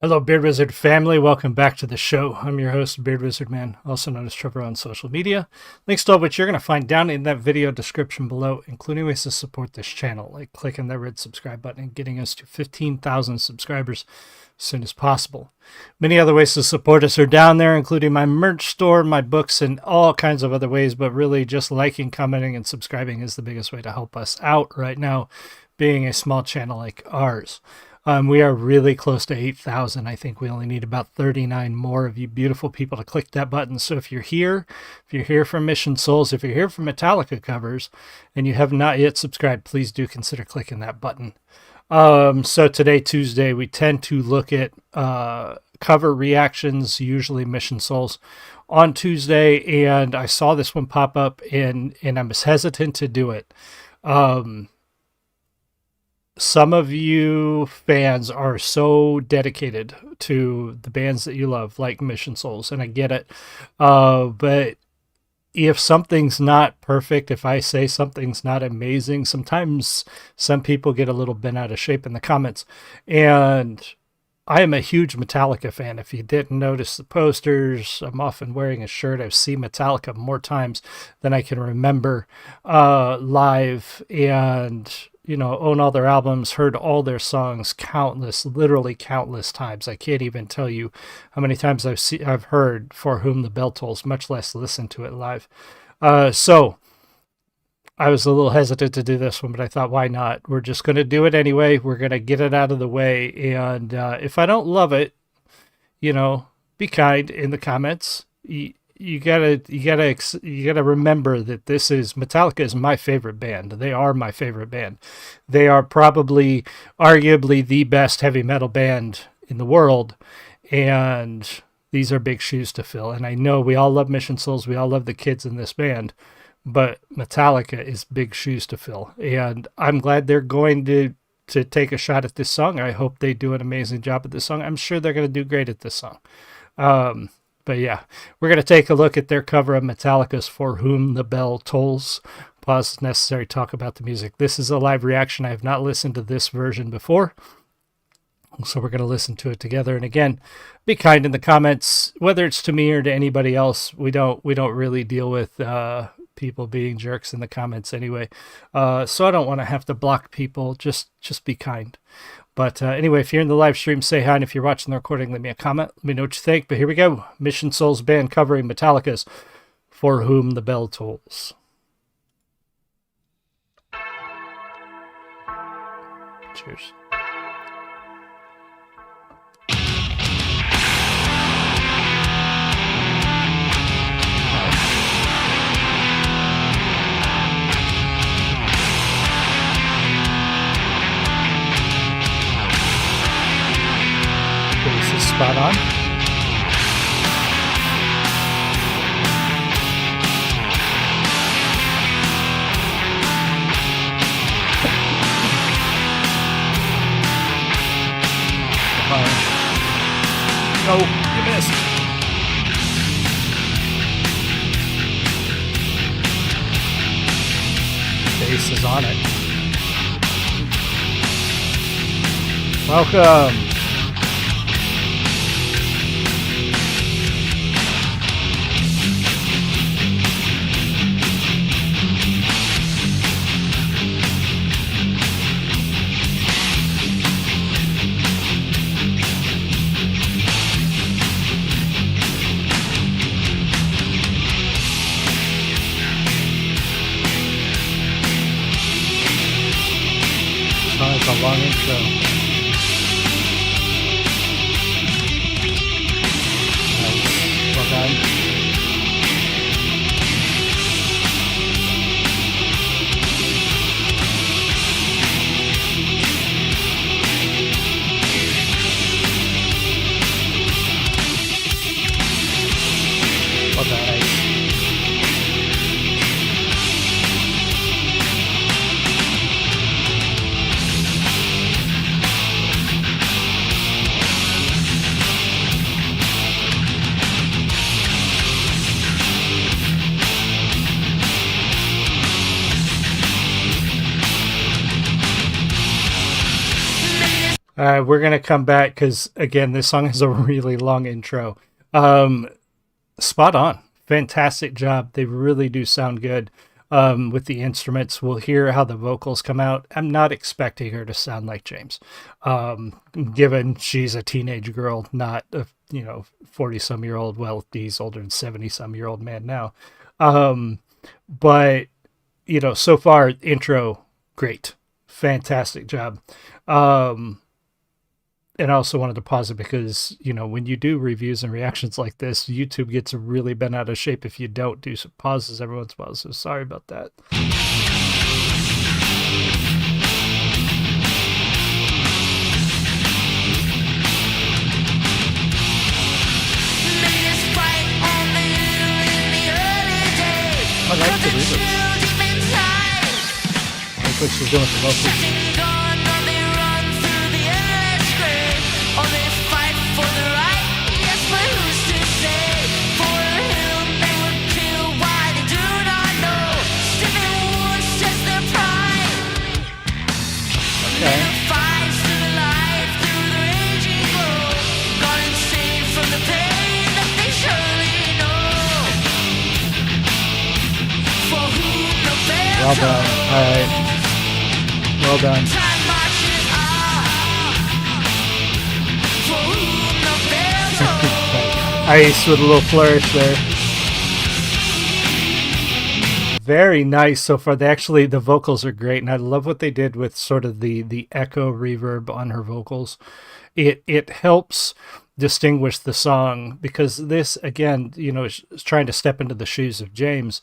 Hello, Beard Wizard family. Welcome back to the show. I'm your host, Beard Wizard Man, also known as Trevor on social media. Links to all which you're going to find down in that video description below, including ways to support this channel, like clicking that red subscribe button and getting us to 15,000 subscribers as soon as possible. Many other ways to support us are down there, including my merch store, my books, and all kinds of other ways, but really just liking, commenting, and subscribing is the biggest way to help us out right now, being a small channel like ours. We are really close to 8,000. I think we only need about 39 more of you beautiful people to click that button. So if you're here from Mission Souls, if you're here from Metallica covers, and you have not yet subscribed, please do consider clicking that button. So today, Tuesday, we tend to look at cover reactions, usually Mission Souls, on Tuesday, and I saw this one pop up, and I was hesitant to do it. Some of you fans are so dedicated to the bands that you love, like Mission Souls, and I get it. But if something's not perfect, if I say something's not amazing, sometimes some people get a little bent out of shape in the comments. And I am a huge Metallica fan. If you didn't notice the posters, I'm often wearing a shirt. I've seen Metallica more times than I can remember live, and own all their albums, heard all their songs literally countless times. I can't even tell you how many times I've heard For Whom the Bell Tolls, much less listened to it live. So I was a little hesitant to do this one, but I thought, why not? We're just going to do it anyway. We're going to get it out of the way. And if I don't love it, be kind in the comments. You gotta remember that Metallica is my favorite band. They are my favorite band. They are probably, arguably, the best heavy metal band in the world, and these are big shoes to fill. And I know we all love Mission Souls, we all love the kids in this band, but Metallica is big shoes to fill. And I'm glad they're going to take a shot at this song. I hope they do an amazing job at this song. I'm sure they're going to do great at this song. But yeah, we're going to take a look at their cover of Metallica's For Whom the Bell Tolls. Pause is necessary to talk about the music. This is a live reaction. I have not listened to this version before, so we're going to listen to it together. And again, be kind in the comments, whether it's to me or to anybody else. We don't really deal with people being jerks in the comments anyway. So I don't want to have to block people. Just be kind. But anyway, if you're in the live stream, say hi. And if you're watching the recording, leave me a comment. Let me know what you think. But here we go. Mission Souls band covering Metallica's For Whom the Bell Tolls. Cheers. This is spot on. No, you missed. Bass is on it. Welcome. It's a long intro. Nice. Well done. Well done. Nice. We're gonna come back because again, this song has a really long intro. Um, Spot on, fantastic job. They really do sound good with the instruments. We'll hear how the vocals come out. I'm not expecting her to sound like James, um, given she's a teenage girl, not a 40 some year old. Well, he's older than 70 some year old man now. Um, but so far intro great, fantastic job. Um, and I also wanted to pause it because when you do reviews and reactions like this, YouTube gets really bent out of shape if you don't do some pauses every once in a while. So sorry about that. I like the reverb. Looks like she's doing some vocals. Well done. All right. Well done. Ice with a little flourish there. Very nice so far. The vocals are great, and I love what they did with sort of the echo reverb on her vocals. It helps distinguish the song because this again, is trying to step into the shoes of James.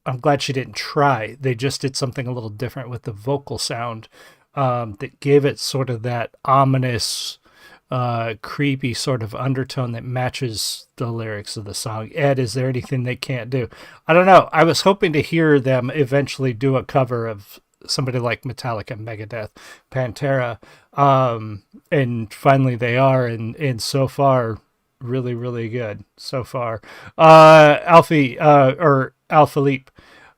I'm glad she didn't try. They just did something a little different with the vocal sound that gave it sort of that ominous, creepy sort of undertone that matches the lyrics of the song. Ed, is there anything they can't do? I don't know. I was hoping to hear them eventually do a cover of somebody like Metallica, Megadeth, Pantera, and finally they are, and so far, really, really good so far. Alfie, or Al Philippe.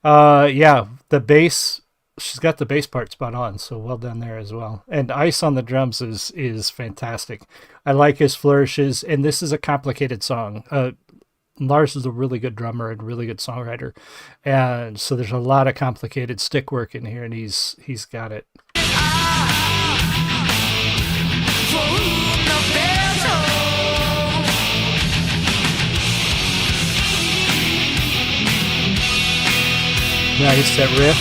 Yeah, the bass, she's got the bass part spot on, so well done there as well. And Ice on the drums is fantastic. I like his flourishes, and this is a complicated song. Lars is a really good drummer and really good songwriter, and so there's a lot of complicated stick work in here, and he's got it. Nice, that riff.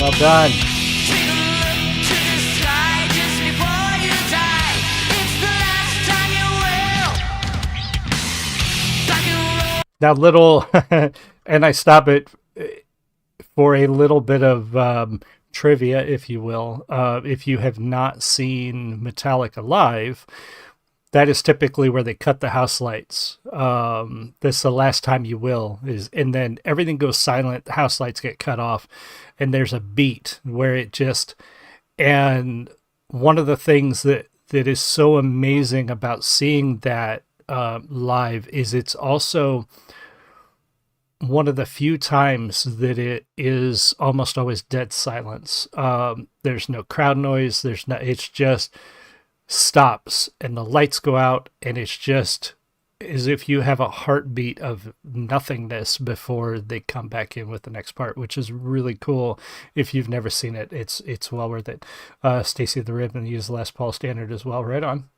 Well done. Now, little, and I stop it for a little bit of trivia, if you will. If you have not seen Metallica live, that is typically where they cut the house lights. This is the last time you will, and then everything goes silent. The house lights get cut off, and there's a beat where it just. And one of the things that is so amazing about seeing that live is it's also one of the few times that it is almost always dead silence. There's no crowd noise. It's just stops and the lights go out, and it's just as if you have a heartbeat of nothingness before they come back in with the next part, which is really cool. If you've never seen it, it's well worth it. Stacy the Ribbon used Les Paul standard as well. Right on.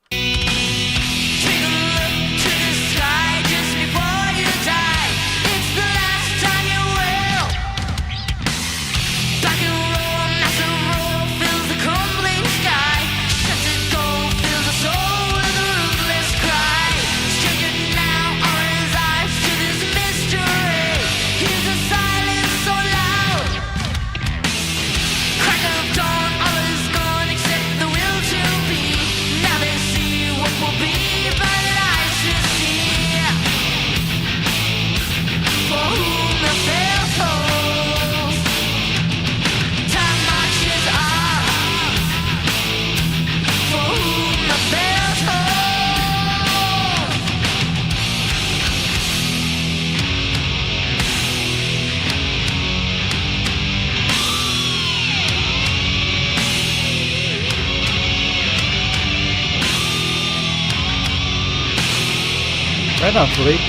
Right on, Philippe.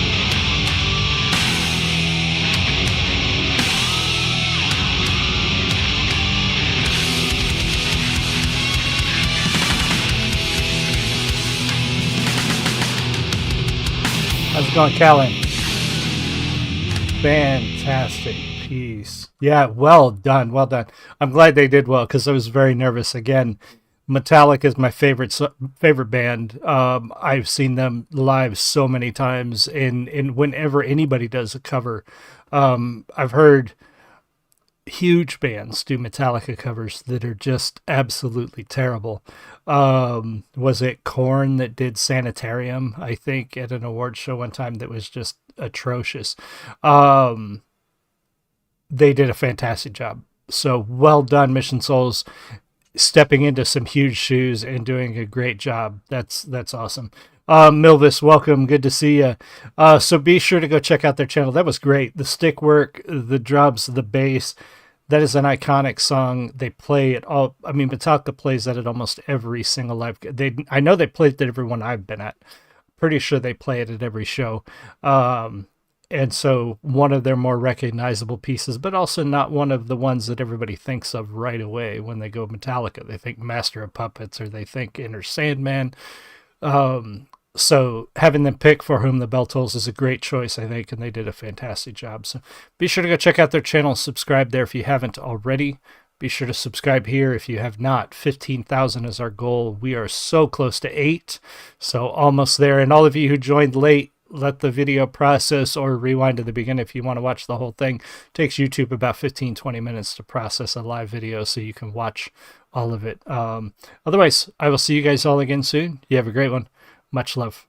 How's it going, Callan? Fantastic piece. Yeah, well done, well done. I'm glad they did well because I was very nervous. Again, Metallica is my favorite band. I've seen them live so many times, and whenever anybody does a cover, I've heard huge bands do Metallica covers that are just absolutely terrible. Was it Korn that did Sanitarium? I think at an award show one time that was just atrocious. Um, they did a fantastic job. So well done, Mission Souls, stepping into some huge shoes and doing a great job. That's awesome. Milvis, welcome. Good to see you. So be sure to go check out their channel. That was great. The stick work, the drums, the bass. That is an iconic song. They play it all. I mean, Metallica plays that at almost every single live. I know they played it at every one I've been at. Pretty sure they play it at every show. And so one of their more recognizable pieces, but also not one of the ones that everybody thinks of right away when they go Metallica. They think Master of Puppets or they think Inner Sandman. So having them pick For Whom the Bell Tolls is a great choice, I think, and they did a fantastic job. So be sure to go check out their channel, subscribe there if you haven't already. Be sure to subscribe here if you have not. 15,000 is our goal. We are so close to 8, so almost there. And all of you who joined late, let the video process or rewind to the beginning if you want to watch the whole thing. It takes YouTube about 15-20 minutes to process a live video so you can watch all of it. Otherwise, I will see you guys all again soon. You have a great one. Much love.